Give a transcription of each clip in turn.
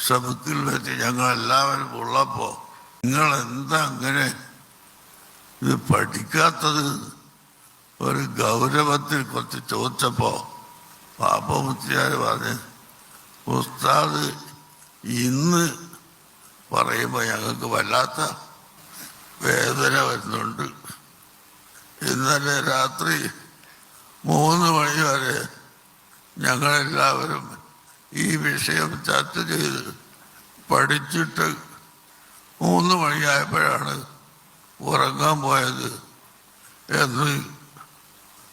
സബക്കിൽ വെച്ച് ഞങ്ങളെല്ലാവരും ഉള്ളപ്പോൾ നിങ്ങൾ എന്താ അങ്ങനെ ഇത് പഠിക്കാത്തത് ഒരു ഗൗരവത്തിൽ കുറച്ച് ചോദിച്ചപ്പോൾ പാപ്പമുത്തിയാർ പറഞ്ഞ് ഉസ്താദ് ഇന്ന് പറയുമ്പോൾ ഞങ്ങൾക്ക് വല്ലാത്ത വേദന വരുന്നുണ്ട്. ഇന്നലെ രാത്രി 3 മണി വരെ ഞങ്ങളെല്ലാവരും ഈ വിഷയം ചർച്ച ചെയ്ത് പഠിച്ചിട്ട് 3 മണിയായപ്പോഴാണ് ഉറങ്ങാൻ പോയത് എന്ന്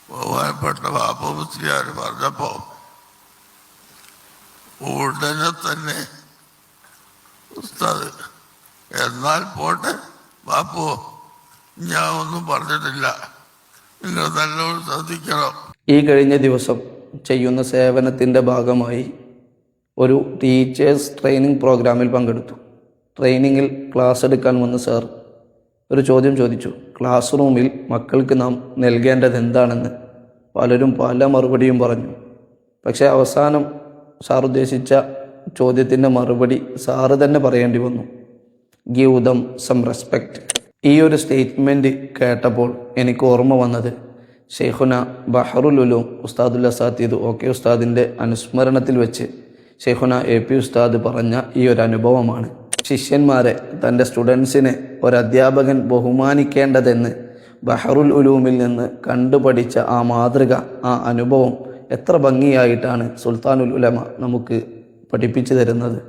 ബഹുമാനപ്പെട്ട പാപ്പമുസ്ലിയാർ പറഞ്ഞപ്പോൾ ഉടനെ തന്നെ ഉസ്താദ് എന്നാൽ പോട്ടെ ബാപ്പു, ഞാൻ ഒന്നും പറഞ്ഞിട്ടില്ല, നിങ്ങൾ നല്ലോണം ശ്രദ്ധിക്കണം. ഈ കഴിഞ്ഞ ദിവസം ചെയ്യുന്ന സേവനത്തിൻ്റെ ഭാഗമായി ഒരു ടീച്ചേഴ്സ് ട്രെയിനിങ് പ്രോഗ്രാമിൽ പങ്കെടുത്തു. ട്രെയിനിങ്ങിൽ ക്ലാസ് എടുക്കാൻ വന്ന സാർ ഒരു ചോദ്യം ചോദിച്ചു. ക്ലാസ് റൂമിൽ മക്കൾക്ക് നാം നൽകേണ്ടത് എന്താണെന്ന് പലരും പല മറുപടിയും പറഞ്ഞു. പക്ഷേ അവസാനം സാർ ഉദ്ദേശിച്ച ചോദ്യത്തിൻ്റെ മറുപടി സാറ് തന്നെ പറയേണ്ടി വന്നു. Give them some respect. ഈ ഒരു സ്റ്റേറ്റ്മെൻറ്റ് കേട്ടപ്പോൾ എനിക്ക് ഓർമ്മ വന്നത് ഷെയ്ഖുന ബഹറുൽ ഉലൂം ഉസ്താദുൽ അസാത്തിദ് ഓക്കെ ഉസ്താദിൻ്റെ അനുസ്മരണത്തിൽ വെച്ച് ഷെയ്ഖുന AP ഉസ്താദ് പറഞ്ഞ ഈ ഒരു അനുഭവമാണ്. ശിഷ്യന്മാരെ, തൻ്റെ സ്റ്റുഡൻസിനെ ഒരധ്യാപകൻ ബഹുമാനിക്കേണ്ടതെന്ന് ബഹറുൽ ഉലൂമിൽ നിന്ന് കണ്ടുപഠിച്ച ആ മാതൃക, ആ അനുഭവം എത്ര ഭംഗിയായിട്ടാണ് സുൽത്താനുൽ ഉലമ നമുക്ക് പഠിപ്പിച്ചു തരുന്നത്.